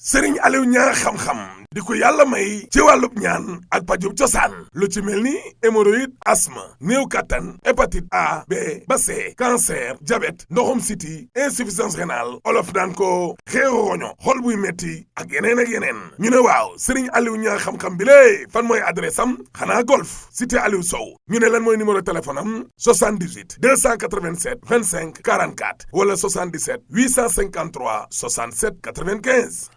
Serigne Aliou Niang xam-xam di ko yàlla may ci wàllub ñaan ak pajub cosaan lu ci mel ni hémorroïde asthme néew kattan hépatite A B ba C cancer diabète ndoxum siti insuffisance rénale olof daan ko xeeru roño xol buy metti ak yeneen ak yeneen ñu ne waaw Serigne Aliou Niang xam-xam bi lée fan mooy adresse am xanaa golf cité Aliou Sow ñu ne lan mooy numéro téléphone am 78 287 25 44 wala 77 853 67 95.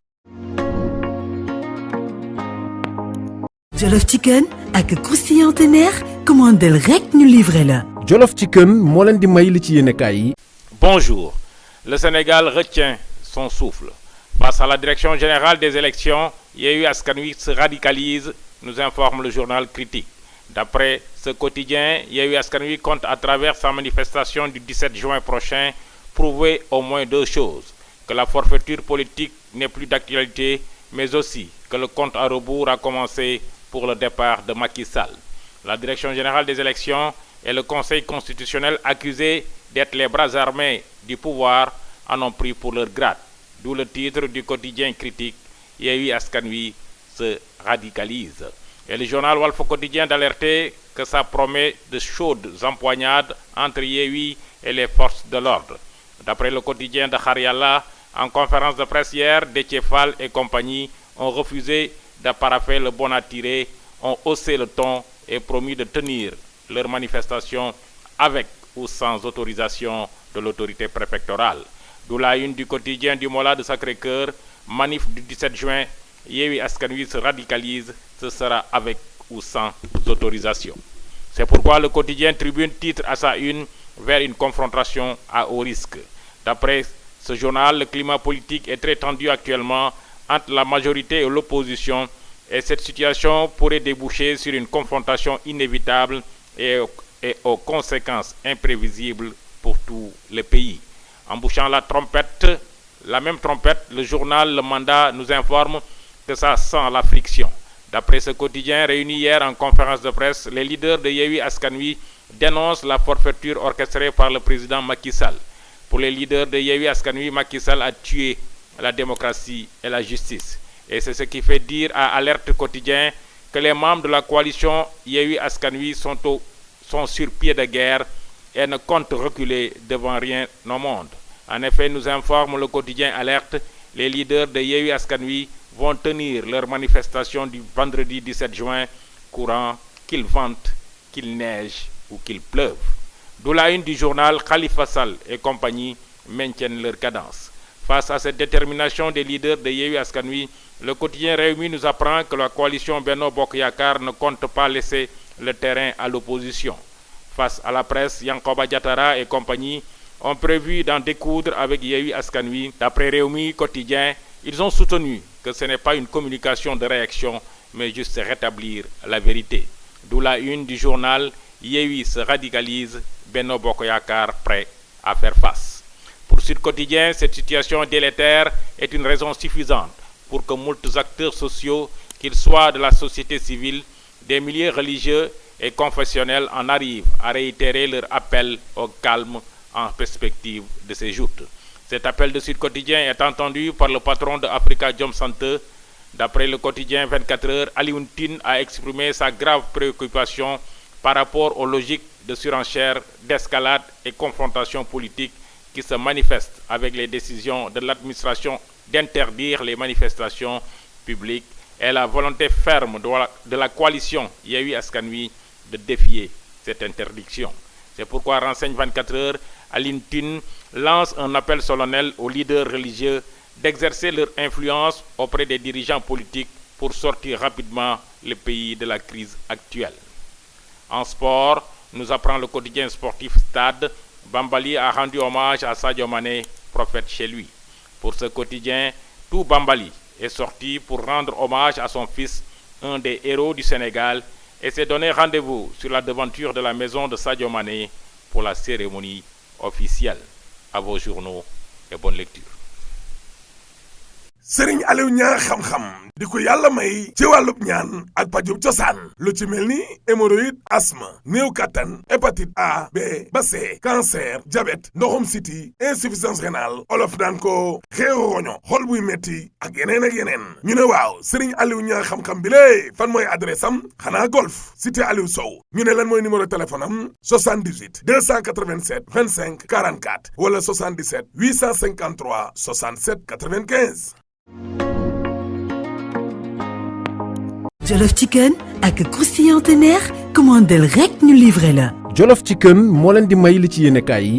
Jollof Chicken ak croustillant teneer commandel rek ñu livré la. Jollof Chicken moo leen di may li ci yéenekaay yi. Bonjour. Le Sénégal retient son souffle. Face à la direction générale des élections, Yewwi Askan Wi se radicalise, nous informe le journal Critique. D'après ce quotidien, Yewwi Askan Wi compte à travers sa manifestation du 17 juin prochain prouver au moins deux choses. Que la forfaiture politique n'est plus d'actualité, mais aussi que le compte à rebours a commencé pour le départ de Macky Sall. La Direction générale des élections et le Conseil constitutionnel accusés d'être les bras armés du pouvoir en ont pris pour leur grade. D'où le titre du quotidien Critique, Yewwi Askan Wi se radicalise. Et le journal Walf Quotidien d'alerter que ça promet de chaudes empoignades entre Yewwi et les forces de l'ordre. D'après le quotidien de Xar Yàlla, en conférence de presse hier, Déthié Fall et compagnie ont refusé de paraffer le bon à tirer, ont haussé le ton et promis de tenir leur manifestation avec ou sans autorisation de l'autorité préfectorale. D'où la une du quotidien du Mollah de Sacré-Cœur, manif du 17 juin, Yewwi Askan Wi se radicalise, ce sera avec ou sans autorisation. C'est pourquoi le quotidien Tribune titre à sa une vers une confrontation à haut risque. D'après ce journal, le climat politique est très tendu actuellement entre la majorité et l'opposition et cette situation pourrait déboucher sur une confrontation inévitable et aux conséquences imprévisibles pour tout le pays. En bouchant la même trompette, le journal Le Mandat nous informe que ça sent la friction. D'après ce quotidien réuni hier en conférence de presse, les leaders de Yewwi Askan Wi dénoncent la forfaiture orchestrée par le président Macky Sall. Pour les leaders de Yewwi Askan Wi, Macky Sall a tué la démocratie et la justice. Et c'est ce qui fait dire à Alerte Quotidien que les membres de la coalition Yewwi Askan Wi sont sur pied de guerre et ne comptent reculer devant rien au monde. En effet, nous informe le quotidien Alerte, les leaders de Yewwi Askan Wi vont tenir leur manifestation du vendredi 17 juin, courant qu'il vente, qu'il neige ou qu'il pleuve. D'où la une du journal, Khalifa Sall et compagnie maintiennent leur cadence. Face à cette détermination des leaders de Yewwi Askan Wi, le quotidien Rewmi nous apprend que la coalition Benno Bokk Yakaar ne compte pas laisser le terrain à l'opposition. Face à la presse, Yankoba Diattara et compagnie ont prévu d'en découdre avec Yewwi Askan Wi. D'après Rewmi Quotidien, ils ont soutenu que ce n'est pas une communication de réaction, mais juste rétablir la vérité. D'où la une du journal, Yewwi se radicalise, Benno Bokk Yakaar prêt à faire face. Pour Sud Quotidien, cette situation délétère est une raison suffisante pour que moult acteurs sociaux, qu'ils soient de la société civile, des milieux religieux et confessionnels, en arrivent à réitérer leur appel au calme en perspective de ces joutes. Cet appel de Sud Quotidien est entendu par le patron de Africa Jom Center. D'après le quotidien 24 heures, Alioune Tine a exprimé sa grave préoccupation par rapport aux logiques de surenchère, d'escalade et confrontation politique qui se manifestent avec les décisions de l'administration d'interdire les manifestations publiques et la volonté ferme de la coalition Yewwi Askan Wi de défier cette interdiction. C'est pourquoi Renseigne 24 heures, Alioune Tine lance un appel solennel aux leaders religieux d'exercer leur influence auprès des dirigeants politiques pour sortir rapidement le pays de la crise actuelle. En sport, nous apprend le quotidien sportif Stade, Bambali a rendu hommage à Sadio Mané, prophète chez lui. Pour ce quotidien, tout Bambali est sorti pour rendre hommage à son fils, un des héros du Sénégal, et s'est donné rendez-vous sur la devanture de la maison de Sadio Mané pour la cérémonie officielle. À vos journaux et bonne lecture. Serigne Aliou Niang xam-xam di ko yàlla may ci wàllub ñaan ak pajum cosaan lu ci mel ni hémorroïde asthme néew kattan hépatite A B ba C cancer diabète ndoxum siti insuffisance rénale olof daan ko xeeru roño xol buy metti ak yeneen ñu ne waaw Serigne Aliou Niang xam-xam bi lée fan mooy adresse am xanaa golf cité Aliou Sow ñu ne lan mooy numéro téléphone am 78 287 25 44 wala 77 853 67 95. Jollof Chicken ak croustillant teneer commandel rek ñu livré la. Jollof Chicken moo leen di may li ci yéenekaay yi